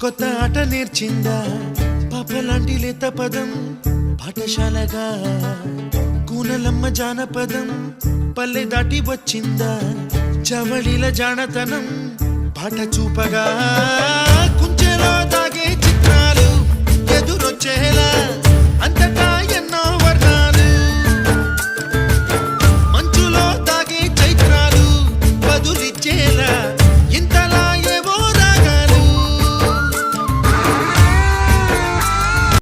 కొత్త ఆట నేర్చిందా పాపలాంటి లేత పదం పాఠశాలగా కూనలమ్మ జానపదం పల్లె దాటి వచ్చిందా చవళిల జానతనం పాట చూపగా